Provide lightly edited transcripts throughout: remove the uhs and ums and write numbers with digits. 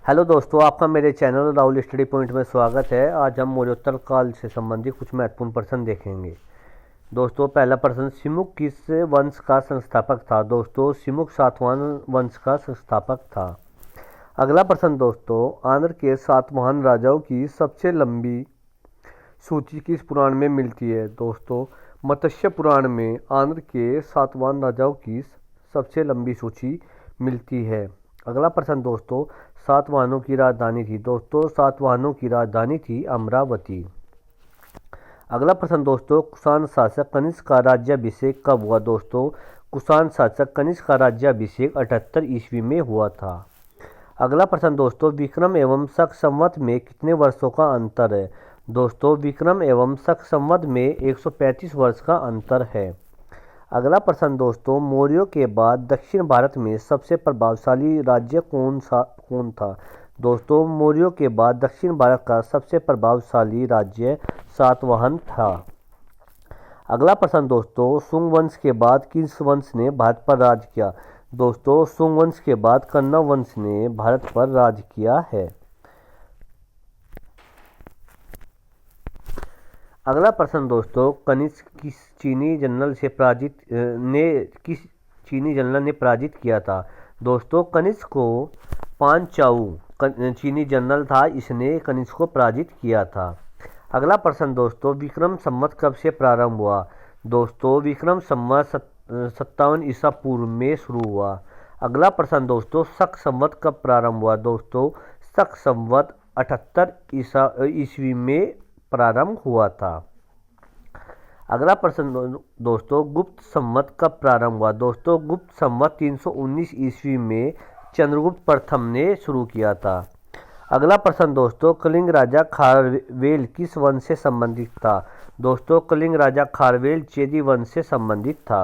Hello दोस्तों, आपका मेरे चैनल राहुल स्टडी पॉइंट में स्वागत है। आज हम मौर्योत्तर काल से संबंधित कुछ महत्वपूर्ण प्रश्न देखेंगे। दोस्तों, पहला प्रश्न, सिमुक किस वंश का संस्थापक था? दोस्तों, सिमुक सातवाहन वंश का संस्थापक था। अगला प्रश्न दोस्तों, आंध्र के 7 महान राजाओं की सबसे लंबी सूची किस पुराण में मिलती है? दोस्तों, मत्स्य पुराण में आंध्र के 7 महान राजाओं की सबसे लंबी सूची मिलती है। अगला प्रश्न दोस्तों, सातवाहनों की राजधानी थी? दोस्तों, सातवाहनों की राजधानी थी अमरावती। अगला प्रश्न दोस्तों, कुषाण शासक कनिष्क का राज्याभिषेक कब हुआ? दोस्तों, कुषाण शासक कनिष्क का राज्याभिषेक 78 ईस्वी में हुआ था। अगला प्रश्न दोस्तों, विक्रम एवं शक संवत में कितने वर्षों का अंतर है? दोस्तों, विक्रम एवं शक संवत में 135 वर्ष का अंतर है। अगला प्रश्न दोस्तों, मौर्यों के बाद दक्षिण भारत में सबसे प्रभावशाली राज्य कौन था? दोस्तों, मौर्यों के बाद दक्षिण भारत का सबसे प्रभावशाली राज्य सातवाहन था। अगला प्रश्न दोस्तों, शुंग वंश के बाद किस वंश ने भारत पर राज किया? दोस्तों, शुंग वंश के बाद कन्नौ वंश ने भारत पर राज किया है। अगला प्रश्न दोस्तों, कनिष्क किस चीनी जनरल ने पराजित किया था? दोस्तों, कनिष्क को पांचाऊ चीनी जनरल था, इसने कनिष्क को पराजित किया था। अगला प्रश्न दोस्तों, विक्रम संवत कब से प्रारंभ हुआ? दोस्तों, विक्रम संवत 57 ईसा पूर्व में शुरू हुआ। अगला प्रश्न दोस्तों, शक संवत कब प्रारंभ हुआ? दोस्तों, शक संवत 78 ईस्वी में प्रारंभ हुआ था। अगला प्रश्न दोस्तों, गुप्त संवत कब प्रारंभ हुआ? दोस्तों, गुप्त संवत 319 ईस्वी में चंद्रगुप्त प्रथम ने शुरू किया था। अगला प्रश्न दोस्तों, कलिंग राजा खारवेल किस वंश से संबंधित था? दोस्तों, कलिंग राजा खारवेल चेदी वंश से संबंधित था।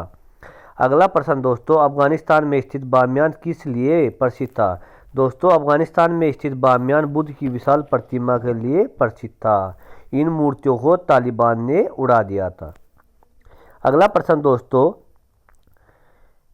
अगला प्रश्न दोस्तों, अफगानिस्तान में स्थित बामियान किस लिए प्रसिद्ध था? दोस्तों, अफगानिस्तान में स्थित बामियान बुद्ध की विशाल प्रतिमा के लिए प्रसिद्ध था। इन मूर्तियों को तालिबान ने उड़ा दिया था। अगला प्रश्न दोस्तों,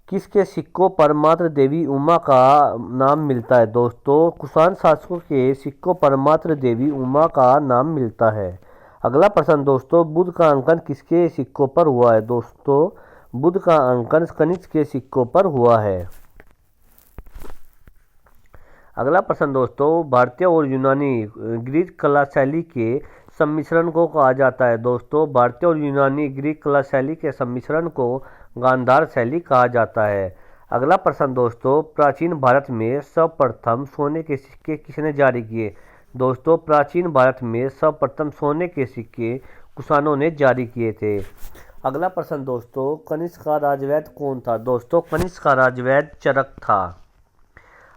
किसके सिक्कों पर मात्र देवी उमा का नाम मिलता है? दोस्तों, कुषाण शासकों के सिक्कों पर मात्र देवी उमा का नाम मिलता है। अगला प्रश्न दोस्तों, बुद्ध का अंकन किसके सिक्कों पर हुआ है? दोस्तों, बुद्ध का अंकन कनिष्क के सिक्कों पर हुआ है। अगला प्रश्न दोस्तों, भारतीय और यूनानी ग्रीक कला शैली के सम्मिश्रण को कहा जाता है? दोस्तों, भारतीय और यूनानी ग्रीक कला शैली के सम्मिश्रण को गांधार शैली कहा जाता है। अगला प्रश्न दोस्तों, प्राचीन भारत में सर्वप्रथम सोने के सिक्के किसने जारी किए? दोस्तों, प्राचीन भारत में सर्वप्रथम सोने के सिक्के कुषाणों ने जारी किए थे। अगला प्रश्न दोस्तों, कनिष्क का राजवैद्य कौन था? दोस्तों, कनिष्क का राजवैद्य चरक था।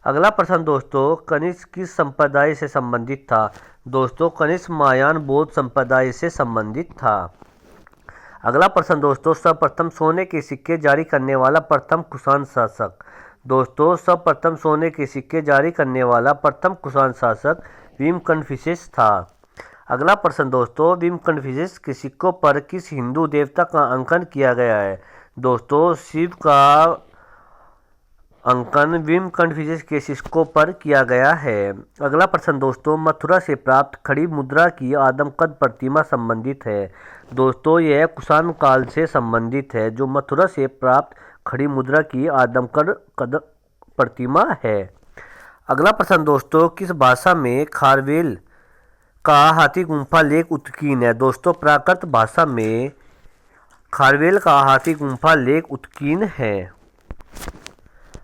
अगला प्रश्न दोस्तों, कनिष्क किस संप्रदाय से संबंधित था? दोस्तों, कनिष्क महायान बौद्ध संप्रदाय से संबंधित था। अगला प्रश्न दोस्तों, सर्वप्रथम सोने के सिक्के जारी करने वाला प्रथम कुषाण शासक? दोस्तों, सर्वप्रथम सोने के सिक्के जारी करने वाला प्रथम कुषाण शासक भीम कन्फ्यूशियस था। अगला प्रश्न दोस्तों, भीम कन्फ्यूशियस के सिक्कों पर किस हिंदू देवता का अंकन किया गया है? दोस्तों, शिव का अंकन भीम कन्फ्यूशियस के सिक्कों पर किया गया है। अगला प्रश्न दोस्तों, मथुरा से प्राप्त खड़ी मुद्रा की आदमकद प्रतिमा संबंधित है? दोस्तों, यह कुषाण काल से संबंधित है। जो मथुरा से प्राप्त खड़ी मुद्रा की आदमकद प्रतिमा है। अगला प्रश्न दोस्तों, किस भाषा में खारवेल का हाथी गुम्फा लेख उत्कीर्ण है? दोस्तों, प्राकृत भाषा में खारवेल का हाथी गुम्फा लेख उत्कीर्ण है।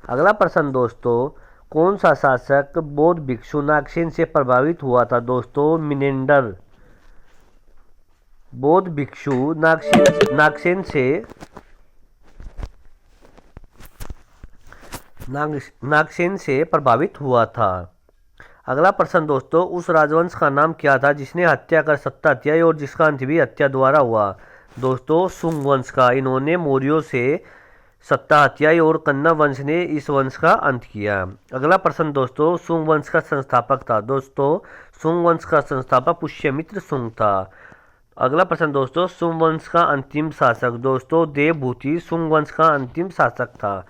अगला प्रश्न दोस्तों, कौन सा शासक बौद्ध भिक्षु नागसेन से प्रभावित हुआ था? दोस्तों, मिनेंडर। बौद्ध भिक्षु नागसेन से प्रभावित हुआ था। अगला प्रश्न दोस्तों, उस राजवंश का नाम क्या था जिसने हत्या कर सत्ता हत्याई और जिसका अंत भी हत्या द्वारा हुआ? दोस्तों, शुंग वंश का। इन्होंने मौर्यों से सत्ता हत्याई और कन्नौ वंश ने इस वंश का अंत किया। अगला प्रश्न दोस्तों, शुंग वंश का संस्थापक था? दोस्तों, शुंग वंश का संस्थापक पुष्यमित्र शुंग था। अगला प्रश्न दोस्तों, शुंग वंश का अंतिम शासक? दोस्तों, देवभूति शुंग वंश का अंतिम शासक था।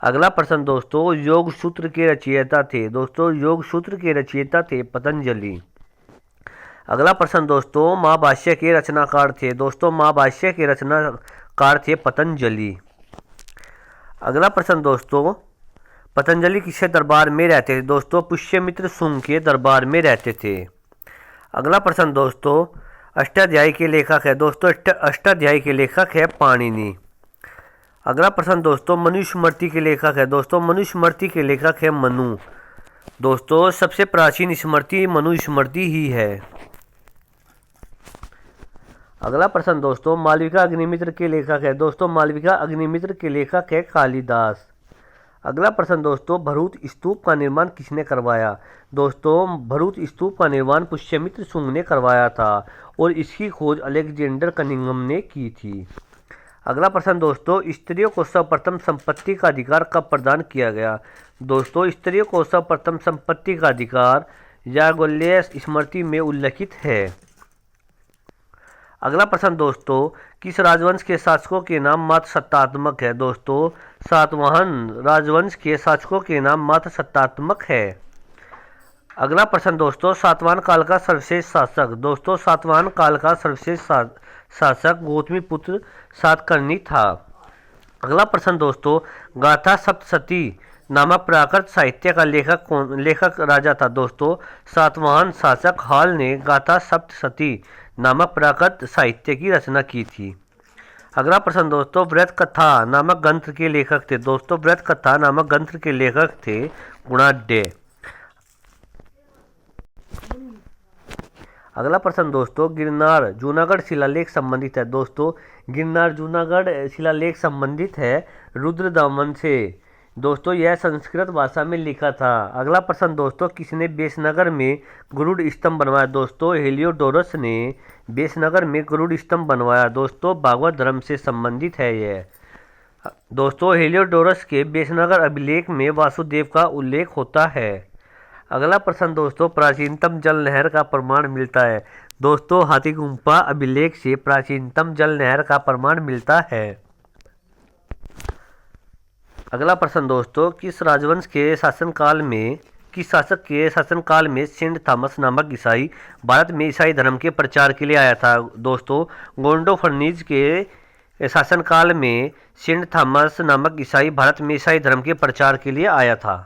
अगला प्रश्न दोस्तों, योग सूत्र के रचयिता थे। दोस्तों योग सूत्र के रचयिता थे पतंजलि। अगला प्रश्न दोस्तों, महाभाष्य के रचनाकार थे। दोस्तों महाभाष्य के रचनाकार थे पतंजलि। अगला प्रश्न दोस्तों, पतंजलि किसके दरबार में रहते थे। दोस्तों पुष्यमित्र शुंग के दरबार में रहते थे। अगला प्रश्न दोस्तों, अष्टाध्यायी के लेखक है। दोस्तों अष्टाध्यायी के लेखक है पाणिनि। अगला प्रश्न दोस्तों, मनुस्मृति के लेखक है। दोस्तों मनुस्मृति के लेखक है मनु। दोस्तों सबसे प्राचीन स्मृति मनुस्मृति ही है। अगला प्रश्न दोस्तों, मालविका अग्निमित्र के लेखक है। दोस्तों मालविका अग्निमित्र के लेखक है कालिदास। अगला प्रश्न दोस्तों, भरूच स्तूप का निर्माण किसने करवाया। दोस्तों भरूच स्तूप का निर्माण पुष्यमित्र शुंग ने करवाया था और इसकी खोज अलेक्जेंडर कनिंघम ने की थी। अगला प्रश्न दोस्तों, स्त्रियों को सर्वप्रथम संपत्ति का अधिकार कब प्रदान किया गया। दोस्तों स्त्रियों को सर्वप्रथम संपत्ति का अधिकार याज्ञवल्क्य स्मृति में उल्लिखित है। अगला प्रश्न दोस्तों, किस राजवंश के शासकों के नाम मात्र सत्तात्मक है। दोस्तों सातवाहन राजवंश के शासकों के नाम मात्र सत्तात्मक है। अगला प्रश्न दोस्तों, सातवाहन काल का सर्वश्रेष्ठ शासक। दोस्तों सातवाहन काल का सर्वश्रेष्ठ शासक गौतमी पुत्र सातकर्णी था। अगला प्रश्न दोस्तों, गाथा सप्तशती नामक प्राकृत साहित्य का लेखक राजा था। दोस्तों सातवाहन शासक हाल ने गाथा सप्तशती नामक प्राकृत साहित्य की रचना की थी। अगला प्रश्न दोस्तों, व्रत कथा नामक ग्रंथ के लेखक थे। दोस्तों व्रत कथा नामक ग्रंथ के लेखक थे गुणाढ्य। अगला प्रश्न दोस्तों, गिरनार जूनागढ़ शिलालेख संबंधित है। दोस्तों गिरनार जूनागढ़ शिलालेख संबंधित है रुद्रदामन से। दोस्तों यह संस्कृत भाषा में लिखा था। अगला प्रश्न दोस्तों, किसने बेसनगर में गरुड़ स्तंभ बनवाया। दोस्तों हेलियोडोरस ने बेसनगर में गरुड़ स्तंभ बनवाया। दोस्तों भागवत धर्म से संबंधित है यह। दोस्तों हेलियोडोरस के बेसनगर अभिलेख में वासुदेव का उल्लेख होता है। अगला प्रश्न दोस्तों, प्राचीनतम जल नहर का प्रमाण मिलता है। दोस्तों हाथीगुम्फा अभिलेख से प्राचीनतम जल नहर का प्रमाण मिलता है। अगला प्रश्न दोस्तों, किस राजवंश के शासनकाल में सेंट थॉमस नामक ईसाई भारत में ईसाई धर्म के प्रचार के लिए आया था। दोस्तों गोंडोफर्नीज के शासनकाल में सेंट थॉमस नामक ईसाई भारत में ईसाई धर्म के प्रचार के लिए आया था।